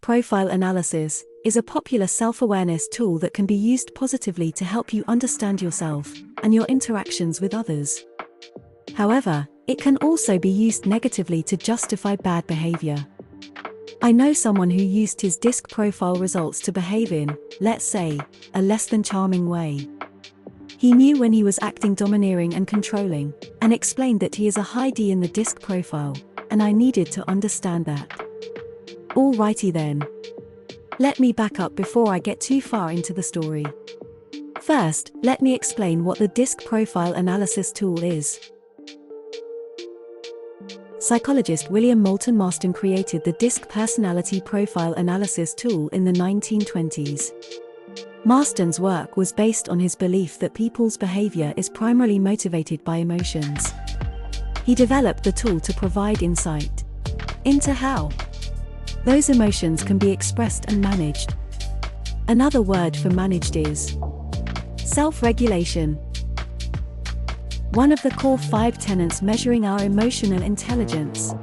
profile analysis is a popular self-awareness tool that can be used positively to help you understand yourself and your interactions with others. However, it can also be used negatively to justify bad behavior. I know someone who used his DISC profile results to behave in, let's say, a less than charming way. He knew when he was acting domineering and controlling, and explained that he is a high D in the DISC profile, and I needed to understand that. Alrighty then. Let me back up before I get too far into the story. First, let me explain what the DISC profile analysis tool is. Psychologist William Moulton Marston created the DISC personality profile analysis tool in the 1920s. Marston's work was based on his belief that people's behavior is primarily motivated by emotions. He developed the tool to provide insight into how those emotions can be expressed and managed. Another word for managed is self-regulation. One of the core 5 tenets measuring our emotional intelligence.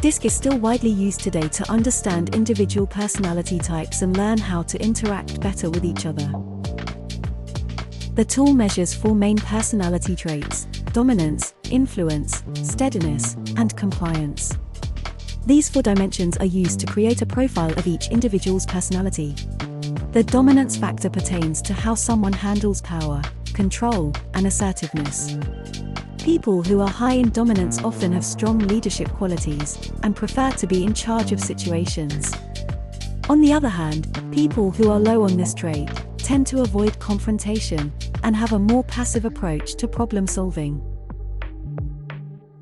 DISC is still widely used today to understand individual personality types and learn how to interact better with each other. The tool measures 4 main personality traits: dominance, influence, steadiness, and compliance. These 4 dimensions are used to create a profile of each individual's personality. The dominance factor pertains to how someone handles power, control, and assertiveness. People who are high in dominance often have strong leadership qualities and prefer to be in charge of situations. On the other hand, people who are low on this trait tend to avoid confrontation and have a more passive approach to problem solving.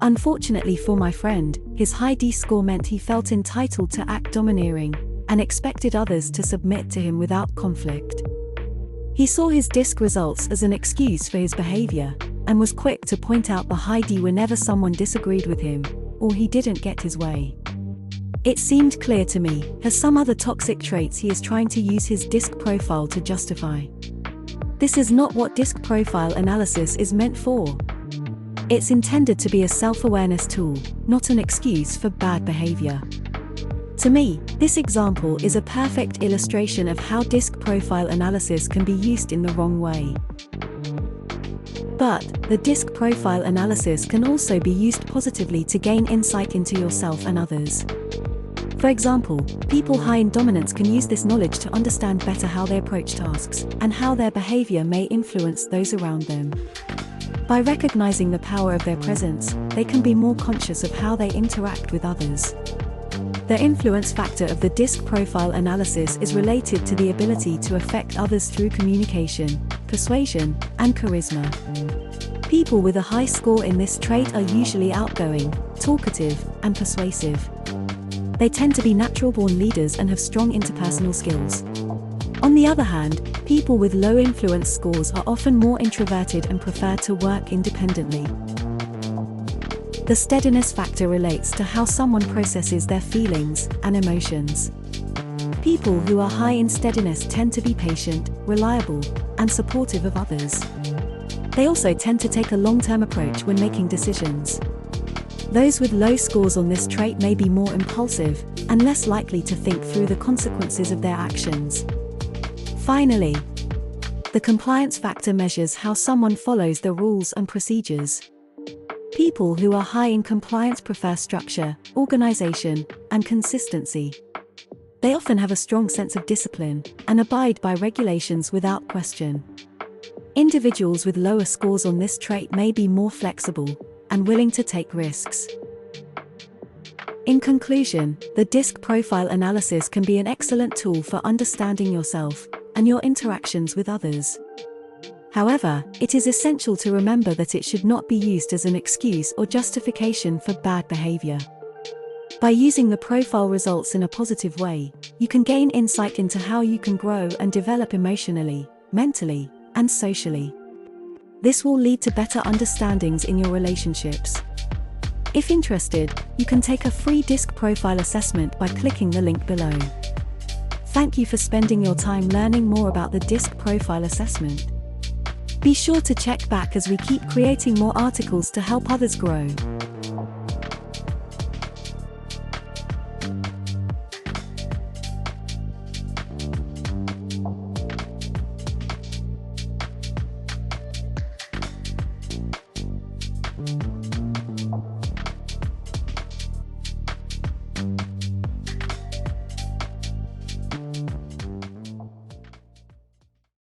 Unfortunately for my friend, his high D score meant he felt entitled to act domineering and expected others to submit to him without conflict. He saw his DISC results as an excuse for his behavior and was quick to point out the high D whenever someone disagreed with him or he didn't get his way. It seemed clear to me he has some other toxic traits he is trying to use his DISC profile to justify. This is not what DISC profile analysis is meant for. It's intended to be a self-awareness tool, not an excuse for bad behavior. To me, this example is a perfect illustration of how DISC profile analysis can be used in the wrong way. But the DISC profile analysis can also be used positively to gain insight into yourself and others. For example, people high in dominance can use this knowledge to understand better how they approach tasks and how their behavior may influence those around them. By recognizing the power of their presence, they can be more conscious of how they interact with others. The influence factor of the DISC profile analysis is related to the ability to affect others through communication, persuasion, and charisma. People with a high score in this trait are usually outgoing, talkative, and persuasive. They tend to be natural-born leaders and have strong interpersonal skills. On the other hand, people with low influence scores are often more introverted and prefer to work independently. The steadiness factor relates to how someone processes their feelings and emotions. People who are high in steadiness tend to be patient, reliable, and supportive of others. They also tend to take a long-term approach when making decisions. Those with low scores on this trait may be more impulsive and less likely to think through the consequences of their actions. Finally, the compliance factor measures how someone follows the rules and procedures. People who are high in compliance prefer structure, organization, and consistency. They often have a strong sense of discipline and abide by regulations without question. Individuals with lower scores on this trait may be more flexible and willing to take risks. In conclusion, the DISC profile analysis can be an excellent tool for understanding yourself and your interactions with others. However, it is essential to remember that it should not be used as an excuse or justification for bad behavior. By using the profile results in a positive way, you can gain insight into how you can grow and develop emotionally, mentally, and socially. This will lead to better understandings in your relationships. If interested, you can take a free DISC profile assessment by clicking the link below. Thank you for spending your time learning more about the DISC profile assessment. Be sure to check back as we keep creating more articles to help others grow.